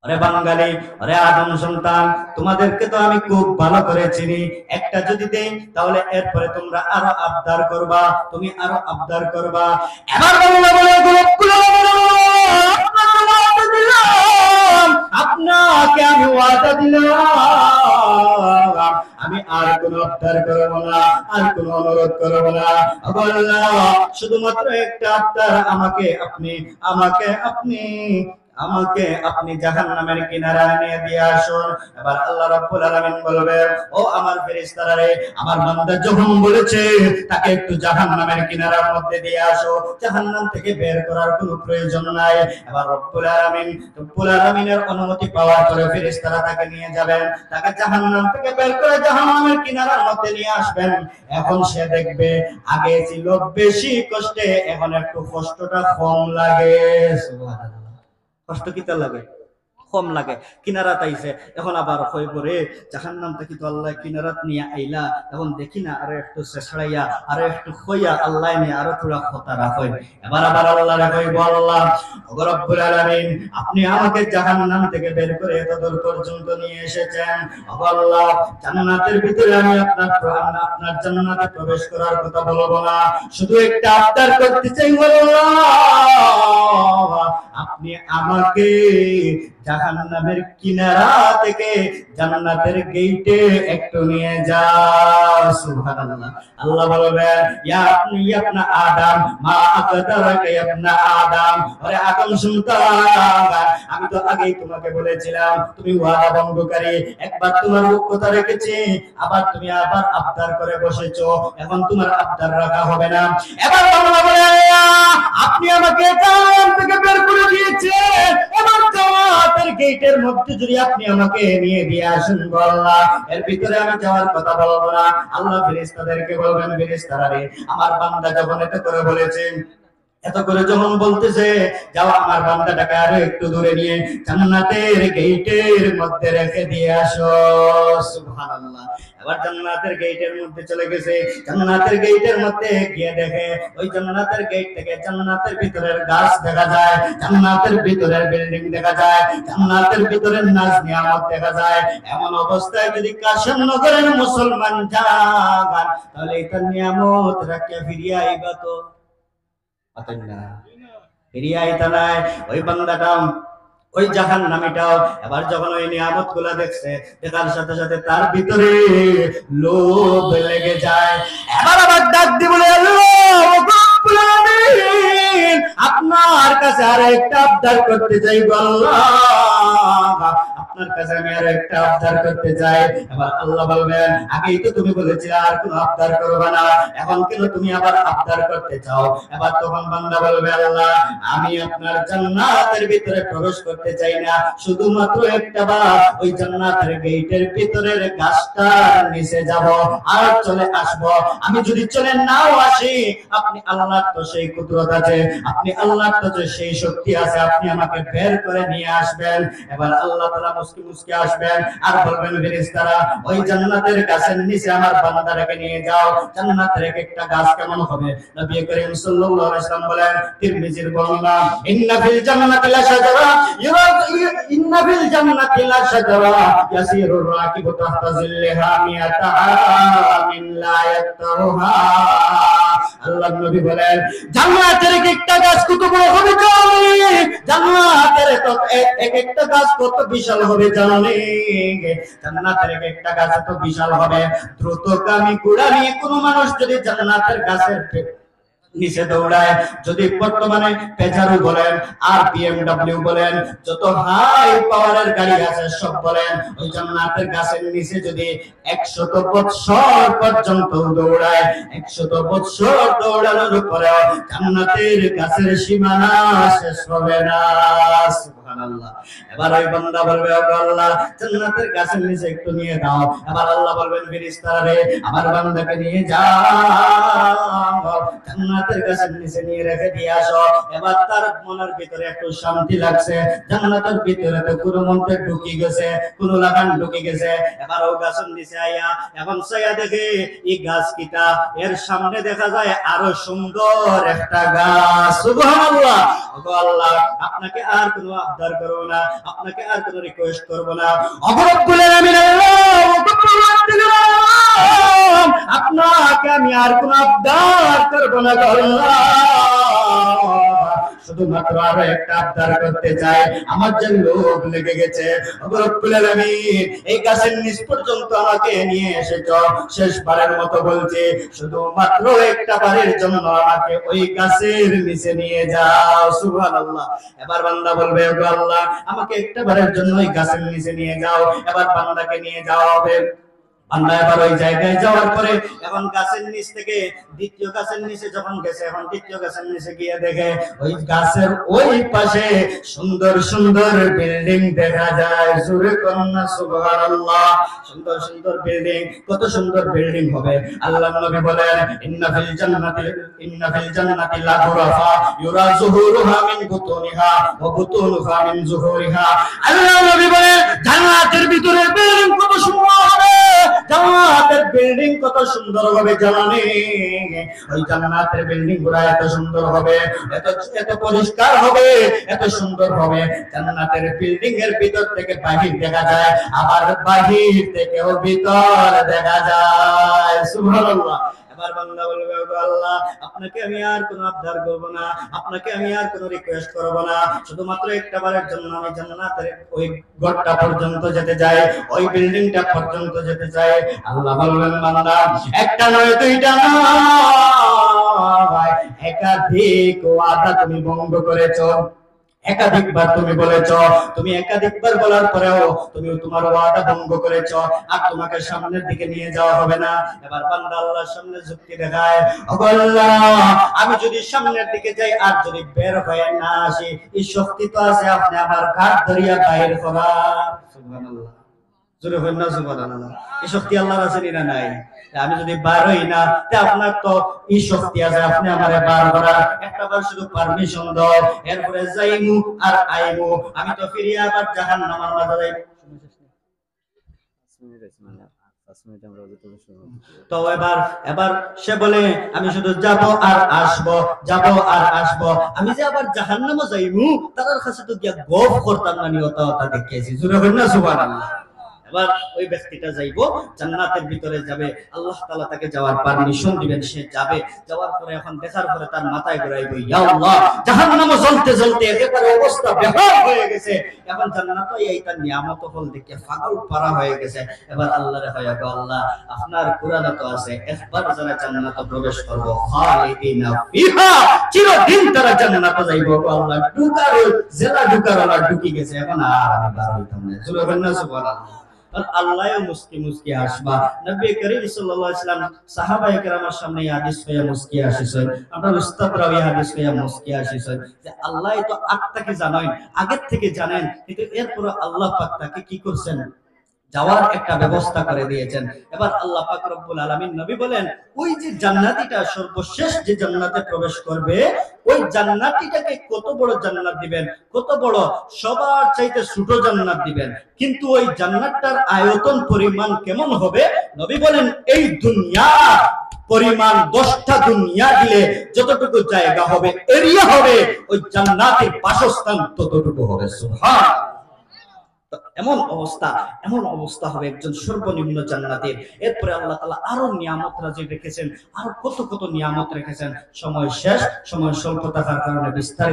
আরে বাঙালি, আরে আদম সন্তান, তোমাদেরকে তো আমি খুব ভালো করে চিনি। একটা যদি দেই তাহলে এরপরে তোমরা আরো আবদার করবা, তুমি আরো আবদার করবা। এবার বাংলা বলে আপনাকে আমি ওয়াদা দিলাম, আমি আর কোন আবদার করবো না, আর কোন অনুরোধ করবো না। আল্লাহ শুধুমাত্র একটা আবদার, আমাকে আপনি জাহান্নামের কিনারায় নিয়ে দিয়ে আসুন। এবার আল্লাহ রাব্বুল আলামিন বলবে, ও আমার ফেরেশতারা রে, আমার বান্দা যখন বলেছে তাকে একটু জাহান্নামের কিনারার মধ্যে দিয়ে আসো, জাহান্নাম থেকে বের করার কোনো প্রয়োজন নাই। এবার রব্বুল আলামিনের অনুমতি পাওয়ার পরে ফেরেশতারা তাকে নিয়ে যাবেন, তাকে জাহান্নাম থেকে বের করে জাহান্নামের কিনারার মধ্যে নিয়ে আসবেন। এখন সে দেখবে আগে ছিল বেশি কষ্টে, এখন একটু কষ্টটা কম লাগে। সুবহানাল্লাহ। কষ্ট কিতা লাগে? কম লাগে। কিনারাত আইছে, এখন আবার হয়ে পড়ে জাহান্নাম থেকে তো আল্লাহ কিনারাত নিয়ে আইলা, এখন দেখি না আরো একটু শেষড়াইয়া আরো একটু খইয়া আল্লাহ নিয়ে আরো থোড়া খতা রাখই। এবার আবার আল্লাহ রাখইব, আল্লাহ ওগো রব্বুল আলামিন, আপনি আমাকে জাহান্নাম থেকে বের করে এত দূর পর্যন্ত নিয়ে এসেছেন। ওগো আল্লাহ, জান্নাতের ভিতরে আমি আপনার জান্নাতে প্রবেশ করার কথা বলবো না, শুধু একটা আবদার করতে চাই। আল্লাহ, আপনি আমাকে জাহান্নামের কিনারা থেকে জান্নাতের গেটে একটু নিয়ে যাও। সুবহানাল্লাহ। আল্লাহ বলবেন, ইয়া ইবনা আদম মা আকদারাকা ইবনা আদম, ওরে আদম সন্তান, আমি তো আগেই তোমাকে বলেছিলাম তুমি ওয়াদা ভঙ্গকারী। একবার তোমার কথা রেখেছি, আবার তুমি আবদার করে বসেছো, এখন তোমার আবদার রাখা হবে না। এবার আল্লাহ বলে, আপনি আমাকে জাহান্নাম থেকে বের করে দিয়েছেন, এবার জান্নাতের গেটের মধ্যে যদি আপনি আমাকে নিয়ে দিয়ে আসেন আল্লাহ, এর ভিতরে আমি যাওয়ার কথা বলবো না। আল্লাহ ফেরেশতাদেরকে বলবেন, ফেরেশতারা রে, আমার বান্দা যখন এত করে বলেছেন, এত করে যখন বলতেছে, যাও আমার বান্দাটাকে আরো একটু দূরে নিয়ে জান্নাতের গেটের মধ্যে রেখে দিয়ে আসো। সুবহানাল্লাহ। এবার জান্নাতের গেটের মধ্যে চলে গেছে, জান্নাতের গেটের মধ্যে গিয়ে দেখে ওই জান্নাতের গেট থেকে জান্নাতের ভিতরের গাছ দেখা যায়, জান্নাতের ভিতরের বিল্ডিং দেখা যায়, জান্নাতের ভিতরের নাজ নিয়ামত দেখা যায়। এমন অবস্থায় যদি কাশেম নগরের মুসলমান যান, তাহলে এটা নিয়ামত রাখিয়া ফিরিয়া আইবা তো ওই বান্দাটা, ওই জাহান্নামীটাও এবার যখন ওই নিয়ামত গুলা দেখছে, দেখার সাথে সাথে তার ভিতরে লোভ লেগে যায়। এবার আবার ডাক দিয়ে বলে, আপনার কাছে আর একটা আবদার করতে চাই আল্লাহ, আপনার কাছে আমি আর একটা আবদার করতে চাই। এবার আল্লাহ বলবেন, আগেই তো তুমি বলেছিলে আর কোনো আবদার করবে না, এখন কেন তুমি আবার আবদার করতে চাও? এবার তখন বান্দা বলবে, আল্লাহ, আমি আপনার জান্নাতের ভিতরে প্রবেশ করতে চাই না, শুধুমাত্র একটা বার ওই জান্নাতের গেটের ভিতরের গাছটার নিচে যাব আর চলে আসব। আমি যদি চলে নাও আসি, আপনি আল্লাহর তো সেই কুদরত আছে, আপনি আল্লাহর তো সেই শক্তি আছে, আপনি আমাকে বের করে নিয়ে আসবেন। এবার আল্লাহ তাআলা মুস্কি মুস্কি আসবেন আর বলবেন, ফেরেশতারা, ওই জান্নাতের গাছের নিচে আমার বান্দাটাকে নিয়ে যাও। জান্নাতের একটা গাছ কেমন হবে? নবী করিম সাল্লাল্লাহু আলাইহি ওয়াসাল্লাম বলেন, তিরমিজির বর্ণনা, ইন্না ফিল জান্নাতি লাশাজারা ইয়াসিরুর রাকিবু তাহতা জিল্লিহা মিয়াতা আমিন লা ইয়াতারুহা। আল্লাহ নবী বলেন, জান্নাতের একটা গাছ কত বড় হবে জানি? জান্নাতের এক একটা গাছ কত বিশাল হবে জানি? জান্নাতের একটা গাছ কত বিশাল হবে, দ্রুতগামী ঘোড়া নিয়ে কোন মানুষ যদি জান্নাতের গাছের নিচে দৌড়ায়, যদি বর্তমানে পেজারো বলেন আর বিএমডব্লিউ বলেন, যত হাই পাওয়ারের গাড়ি আছে সব বলেন, ওই জান্নাতের গাছের নিচে যদি 100 বছর পর্যন্ত দৌড়ায়, 100 বছর দৌড়ানোর পরেও জান্নাতের গাছের সীমানা শেষ হবে না। সুবহানাল্লাহ। এবার ওই বান্দা বলবে, ও আল্লাহ, জান্নাতের গাছের নিচে একটু নিয়ে দাও। এবার আল্লাহ বলবেন, ফেরেশতারা রে, আমার বান্দাকে নিয়ে যাও, জান্নাতের গাছের নিচে নিয়ে রেখে দিয়ে আসো। এবার তার মনের ভিতরে একটু শান্তি লাগছে, জান্নাতের ভিতরে তো কোনো মন্ত্রে ঢুকি গেছে, কোনো লাগান ঢুকি গেছে। এবার ও গাছের নিচে আইয়া এখন ছায়া দেখে এই গাছ কিটা, এর সামনে দেখা যায় আরো সুন্দর একটা গাছ। সুবহানাল্লাহ। ওগো আল্লাহ, আপনাকে আর কোনো আবদার করব না, আপনাকে আর কোনো রিকোয়েস্ট করব না। রব্বুল আলামিন আপনাকে আমি আর কোনো আবদার করব না আল্লাহ, শুধুমাত্র আরো একটা আবদার করতে চাই, আমার যে লোভ লেগে গেছে। রব্বুল আলামিন এই গাছের নিচ পর্যন্ত আমাকে নিয়ে এসেছো, শেষবারের মতো বলছি, শুধুমাত্র একটা বারের জন্য আমাকে ওই গাছের নিচে নিয়ে যাও। সুবহানাল্লাহ। এবার বান্দা বলবে, ওগো আল্লাহ আমাকে একটা বারের জন্য ওই গাছের নিচে নিয়ে যাও। এবার বান্দাকে নিয়ে যাওয়া হবে। বান্দা এবার ওই জায়গায় যাওয়ার পরে এখন গাছের নিচ থেকে দ্বিতীয় গাছের নিচে যখন গেছে, এখন দ্বিতীয় গাছের নিচে গিয়ে দেখে ওই গাছের ওই পাশে সুন্দর সুন্দর বিল্ডিং দেখা যায়। জোরে কন্যা সুবহানাল্লাহ। সুন্দর সুন্দর বিল্ডিং, কত সুন্দর বিল্ডিং হবে। আল্লাহর নবী বলেন, ইন্না ফিল জান্নাতি লা গুরাফা ইউরা যুহুরুহা মিন বুতুনিহা ওয়া বুতুনুহা মিন যুহুরিহা। আল্লাহর নবী বলেন জান্নাতের ভিতরে বিল্ডিং কত সুন্দর হবে, জান্নাতের বিল্ডিং কত সুন্দর হবে জানেন? ওই জান্নাতের বিল্ডিং গুলো এত সুন্দর হবে, এত পরিষ্কার হবে, এত সুন্দর হবে। জান্নাতের বিল্ডিং এর ভিতর থেকে বাহির দেখা যায়, আবার বাহির থেকেও ভিতর দেখা যায়। সুবহানাল্লাহ। এবার বান্দা বলবে, ওগো আল্লাহ আপনাকে আমি আর কোনো আবদার করব না, আপনাকে আমি আর কোনো রিকোয়েস্ট করব না, শুধুমাত্র একটা বারের জন্য আমি জান্নাতের ওই ঘরটা পর্যন্ত যেতে চাই, ওই বিল্ডিংটা পর্যন্ত যেতে চাই। আল্লাহ বলবেন, বান্দা একটা নয় দুইটা নয়, একাধিক ওয়াদা তুমি ভঙ্গ করেছো, একাধিকবার তুমি বলেছ, তুমি একাধিকবার বলার পরেও তুমি তোমার ওয়াদা ভঙ্গ করেছ, আর তোমাকে সামনের দিকে নিয়ে যাওয়া হবে না। এবার বান্দা আল্লাহর সামনে যুক্তি দেখায়, ওগো আল্লাহ আমি যদি সামনের দিকে যাই আর যদি বের হয়ে না আসি, এই শক্তি তো আছে আপনি আমার ঘাট ধরিয়া বাইর করার। সুবহানাল্লাহ। জোরে হই না সুবহানাল্লাহ। এই শক্তি আল্লাহর আছে না নাই? আমি যদি বার হই না, তে আপনার তো এই শক্তি আছে আপনি আমারে বার করার। একটা বার শুধু পারমিশন দাও, এরপরে যাইমু আর আইমু, আমি তো ফিরে আবার জাহান্নামের মাঝে যাই। তো এবার সে বলে আমি শুধু যাব আর আসবো, যাব আর আসবো, আমি যে আবার জাহান্নামে যাইমু তার কাছে তো গিয়া গফ করতাম না, নিয়তা দেখেছি। জোরে হই না সুবহানাল্লাহ। এবার ওই ব্যক্তিটা যাইবো, জান্নাতের ভিতরে যাবে, আল্লাহ তাআলা তাকে যাওয়ার পারমিশন দিবেন, সে যাবে। যাওয়ার পরে এখন দেখার পরে তার মাথায় ঘুরাইবে, ইয়া আল্লাহ জাহান্নামে জ্বলতে জ্বলতে একেবারে অবস্থা বেহাল হয়ে গেছে, এখন জান্নাত এইটা নিয়ামত ফল দেখে পাগল পারা হয়ে গেছে। এবার আল্লাহরে হয়, গো আল্লাহ আপনার কুরআনে তো আছে একবার যারা জান্নাতে প্রবেশ করবে খালিদিনা ফিহা, চিরদিন তারা জান্নাতে যাইবো। গো আল্লাহ ঢুকার জেলা ঢুকার আল্লাহ ঢুকি গেছে, এখন আর আমি বার হইতাম না। সুবহানাল্লাহ। আল্লাহ মুস্কি মুস্কি আসবা। নবী করিম সাল্লাল্লাহু আলাইহি ওয়াসাল্লাম সাহাবায়ে কেরামের সামনে এই হাদিস কইয়া মুস্কি আসিছেন, আমরা উস্তাদরাও এই হাদিস কইয়া মুস্কি আসিছেন যে আল্লাহ তো আত্মাকে জানেন, আগের থেকে জানেন, কিন্তু এরপর আল্লাহ পাক তাকে কি করছেন, যাওয়ার একটা ব্যবস্থা করে দিয়েছেন। এবার আল্লাহ পাক রব্বুল আলামিন নবী বলেন, ওই যে জান্নাতীটা সর্বশেষ যে জান্নাতে প্রবেশ করবে, ওই জান্নাতীটাকে কত বড় জান্নাত দিবেন, কত বড়, সবার চাইতে ছোট জান্নাত দিবেন। কিন্তু ওই জান্নাতটার আয়তন পরিমাণ কেমন হবে, নবী বলেন এই দুনিয়া পরিমাণ 10টা দুনিয়া দিলে যতটুকু জায়গা হবে, এরিয়া হবে, ওই জান্নাতের বাসস্থান ততটুকু হবে। সুবহানাল্লাহ। এমন অবস্থা হবে একজন সর্বনিম্ন জান্নাতের। এরপরে আল্লাহ তাআলা আরো নিয়ামত রাজি রেখেছেন, আরো কত কত নিয়ামত রেখেছেন। সময় শেষ, সময় স্বল্প থাকার কারণে বিস্তারিত